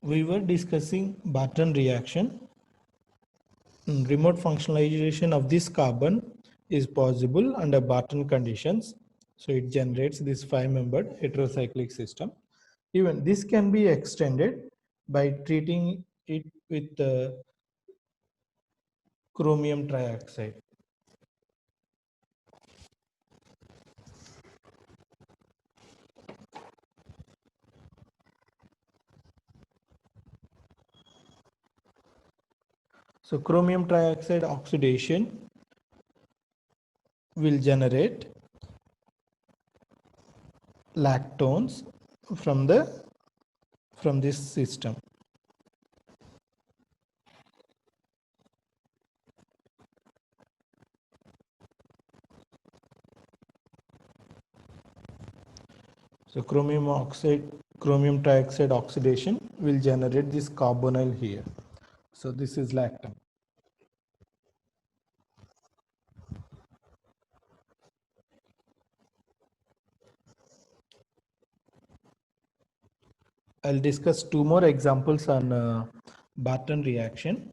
We were discussing Barton reaction. Remote functionalization of this carbon is possible under Barton conditions. So it generates this 5-membered heterocyclic system. Even this can be extended by treating it with chromium trioxide. So chromium trioxide oxidation will generate lactones from this system. So chromium trioxide oxidation will generate this carbonyl here. So this is lactone. I'll discuss two more examples on Barton reaction.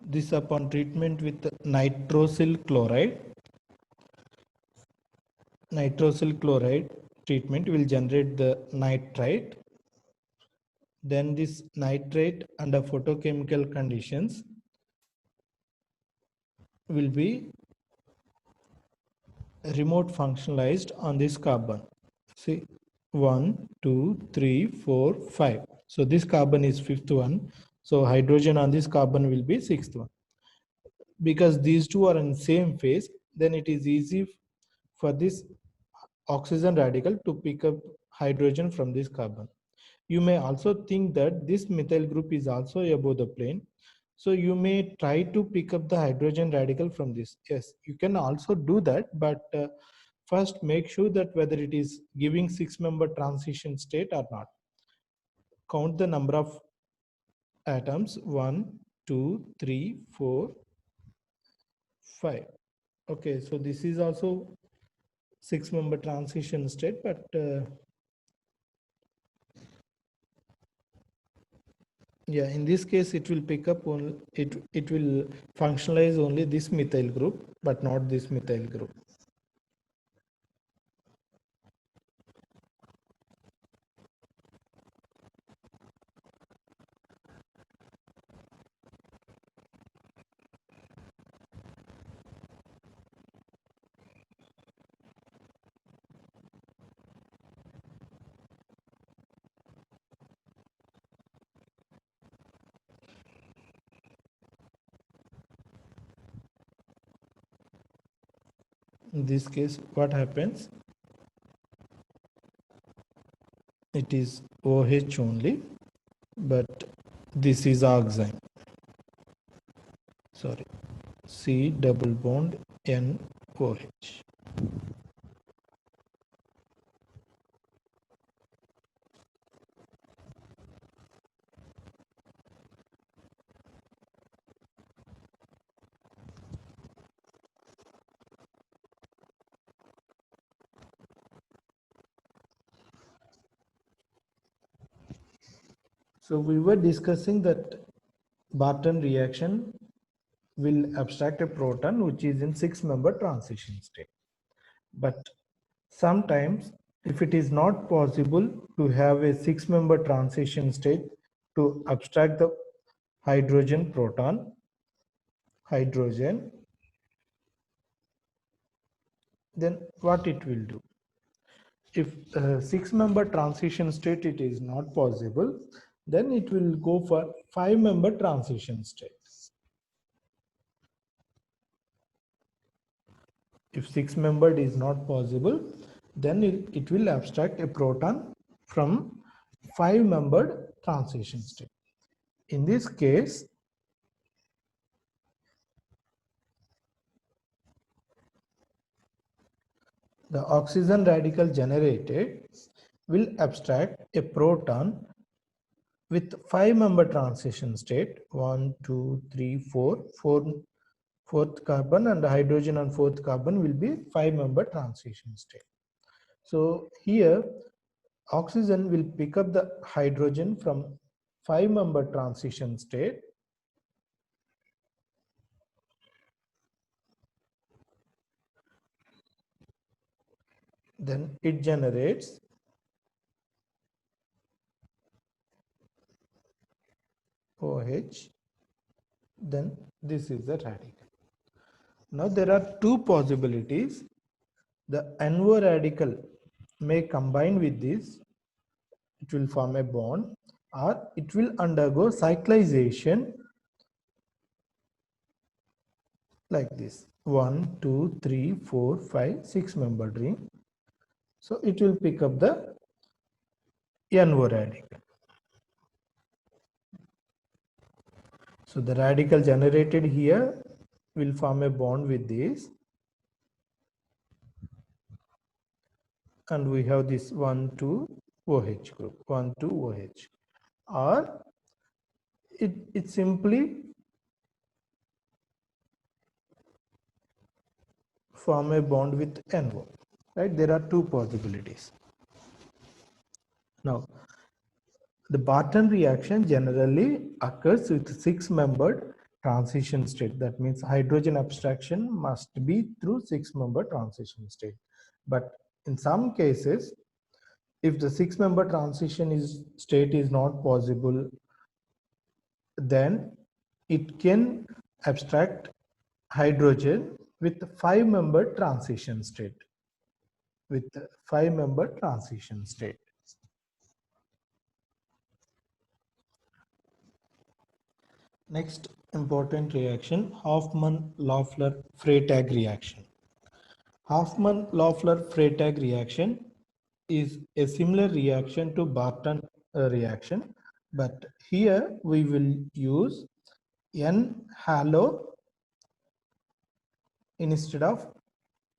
This upon treatment with nitrosyl chloride. Nitrosyl chloride treatment will generate the nitrite. Then this nitrate under photochemical conditions will be remote functionalized on this carbon. See, 1, 2, 3, 4, 5. So this carbon is fifth one. So hydrogen on this carbon will be sixth one. Because these two are in same phase, then it is easy for this oxygen radical to pick up hydrogen from this carbon. You may also think that this methyl group is also above the plane. So you may try to pick up the hydrogen radical from this. Yes, you can also do that, but first make sure that whether it is giving 6-member transition state or not. Count the number of atoms: 1, 2, 3, 4, 5. Okay, so this is also 6-member transition state, but yeah, in this case it will pick up only, it will functionalize only this methyl group, but not this methyl group. In this case, what happens? It is OH only, but this is oxime. Sorry, C double bond NOH. So we were discussing that Barton reaction will abstract a proton which is in 6-member transition state. But sometimes if it is not possible to have a 6-member transition state to abstract the hydrogen proton, then what it will do? If 6-member transition state it is not possible, then it will go for 5-member transition state. If 6-membered is not possible, then it will abstract a proton from 5-membered transition state. In this case, The oxygen radical generated will abstract a proton with 5-member transition state, 1, 2, 3, 4, fourth carbon, and hydrogen on fourth carbon will be 5-member transition state. So here oxygen will pick up the hydrogen from 5-member transition state, then it generates OH, then this is the radical. Now there are two possibilities. The NO radical may combine with this, it will form a bond, or it will undergo cyclization like this, 1, 2, 3, 4, 5, 6-membered ring. So it will pick up the NO radical. So the radical generated here will form a bond with this, and we have this 1, 2 OH group, 1, 2 OH, or it simply form a bond with NO, right? There are two possibilities. Now, the Barton reaction generally occurs with 6-membered transition state. That means hydrogen abstraction must be through 6-member transition state. But in some cases, if the 6-member transition state is not possible, then it can abstract hydrogen with 5-member transition state. With 5-member transition state. Next important reaction, Hofmann-Loeffler-Freytag reaction. Hofmann-Loeffler-Freytag reaction is a similar reaction to Barton reaction, but here we will use N-halo instead of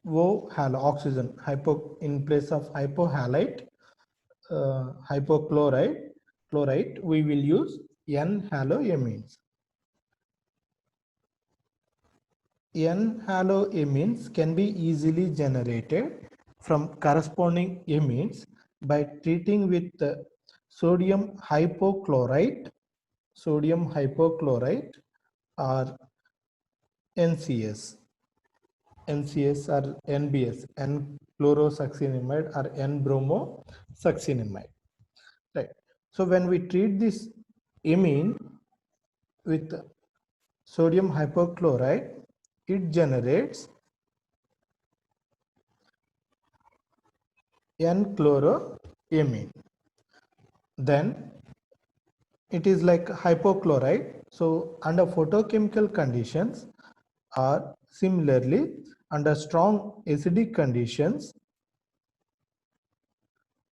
O-halo, oxygen, in place of hypohalite, chloride, we will use N-haloamines. N-haloamines can be easily generated from corresponding amines by treating with sodium hypochlorite or NCS or NBS, N-chlorosuccinimide or N-bromosuccinimide. Right. So when we treat this amine with sodium hypochlorite, it generates N-chloroamine. Then it is like hypochlorite. So under photochemical conditions, or similarly under strong acidic conditions,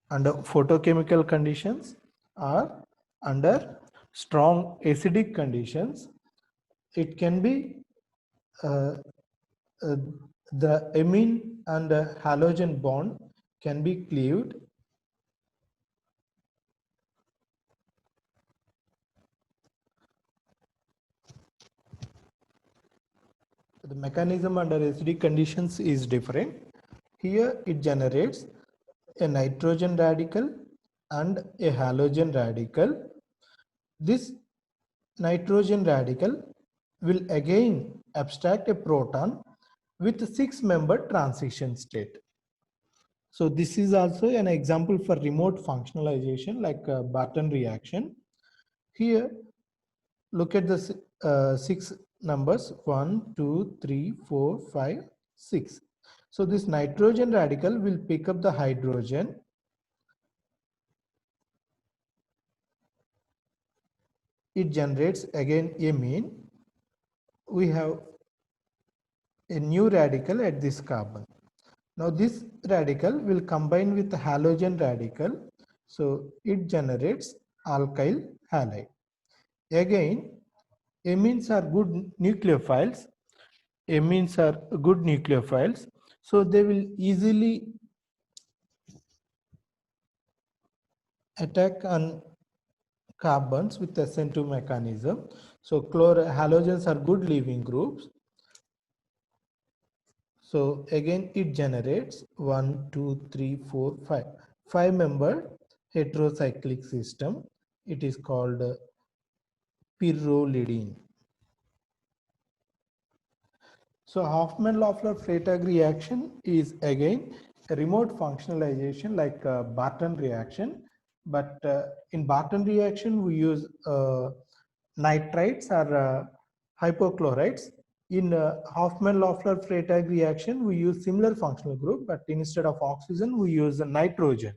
under photochemical conditions or under strong acidic conditions, it can be the amine and the halogen bond can be cleaved. The mechanism under acidic conditions is different. Here it generates a nitrogen radical and a halogen radical. This nitrogen radical will again abstract a proton with a 6-member transition state. So this is also an example for remote functionalization like a Barton reaction. Here, look at the 6 numbers, 1, 2, 3, 4, 5, 6. So this nitrogen radical will pick up the hydrogen. It generates again amine. We have a new radical at this carbon. Now this radical will combine with the halogen radical. So it generates alkyl halide. Again, amines are good nucleophiles. Amines are good nucleophiles. So they will easily attack on carbons with SN2 mechanism. So halogens are good leaving groups. So again it generates 1, 2, 3, 4, 5. 5-member heterocyclic system. It is called pyrrolidine. So Hofmann-Loeffler-Freytag reaction is again a remote functionalization like a Barton reaction. But in Barton reaction, we use nitrites or hypochlorites. In Hofmann-Loeffler-Freytag reaction, we use similar functional group, but instead of oxygen, we use nitrogen.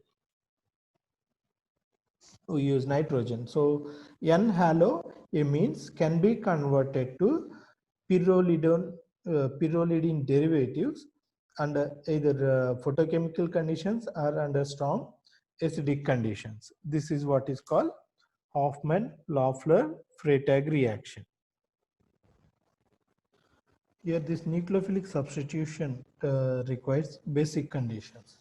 So N-halo amines can be converted to pyrrolidine derivatives under either photochemical conditions or under strong acidic conditions. This is what is called Hofmann-Loeffler-Freytag reaction. Here this nucleophilic substitution requires basic conditions.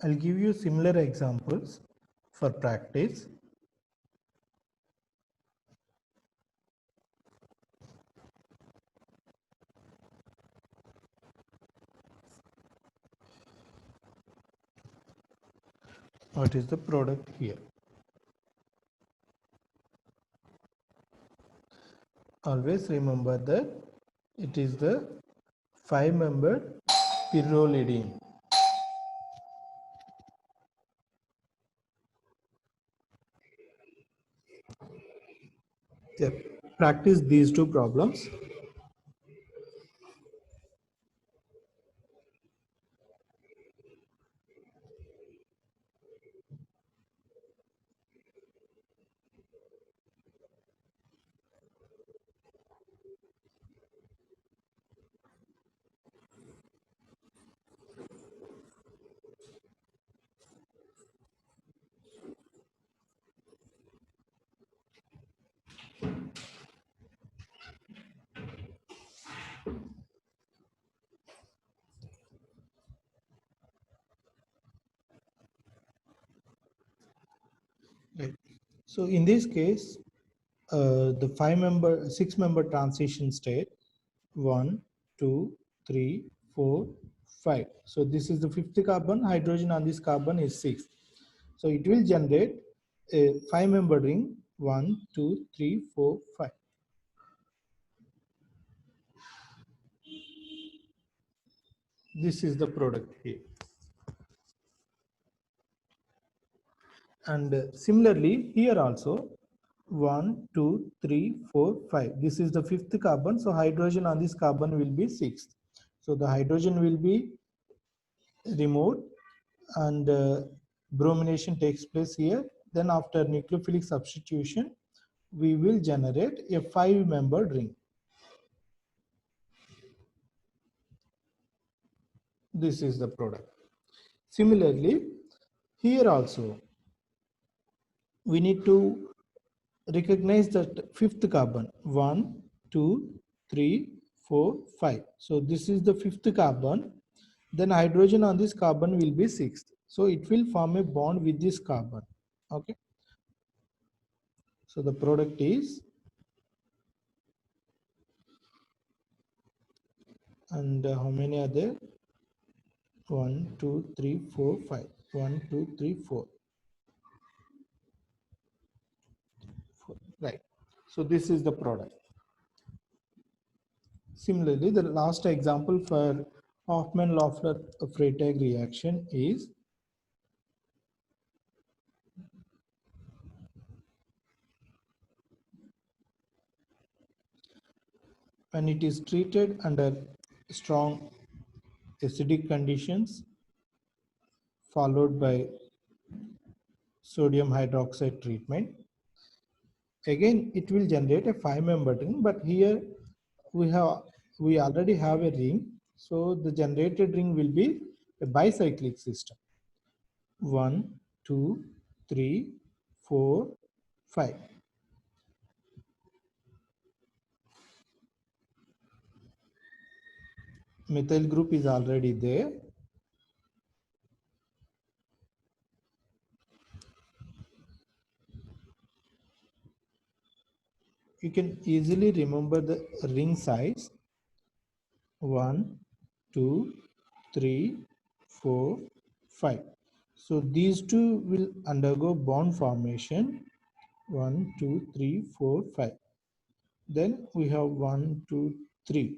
I'll give you similar examples for practice. What is the product here? Always remember that it is the 5-member pyrrolidine. Yeah. Practice these two problems. Right. So in this case, the 6-member transition state, 1, 2, 3, 4, 5. So this is the 5th carbon, hydrogen on this carbon is 6. So it will generate a 5-member ring, 1, 2, 3, 4, 5. This is the product here. And similarly, here also 1, 2, 3, 4, 5. This is the 5th carbon. So hydrogen on this carbon will be 6th. So the hydrogen will be removed and bromination takes place here. Then after nucleophilic substitution, we will generate a 5-membered ring. This is the product. Similarly, here also we need to recognize that 5th carbon, 1, 2, 3, 4, 5. So this is the 5th carbon. Then hydrogen on this carbon will be 6th. So it will form a bond with this carbon. Okay. So the product is, and how many are there? 1, 2, 3, 4, 5. 1, 2, 3, 4. Right. So this is the product. Similarly, the last example for Hofmann-Loeffler-Freytag reaction is when it is treated under strong acidic conditions followed by sodium hydroxide treatment. Again, it will generate a 5-member ring, but here we already have a ring, so the generated ring will be a bicyclic system. 1, 2, 3, 4, 5. methyl group is already there. You can easily remember the ring size: 1, 2, 3, 4, 5. So these two will undergo bond formation: 1, 2, 3, 4, 5. Then we have 1, 2, 3.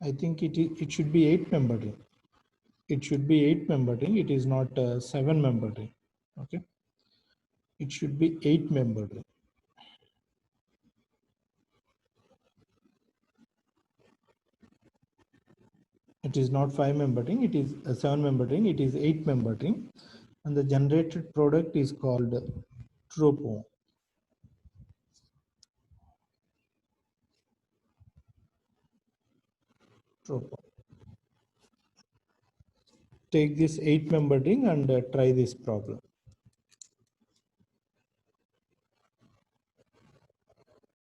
I think it should be 8-membered ring. It should be 8-membered ring. It is not 7-membered ring. Okay. It should be 8-membered ring. It is not 5-membered ring. It is a 7-membered ring. It is 8-membered ring, and the generated product is called tropo. Tropo. Take this 8-membered ring and try this problem.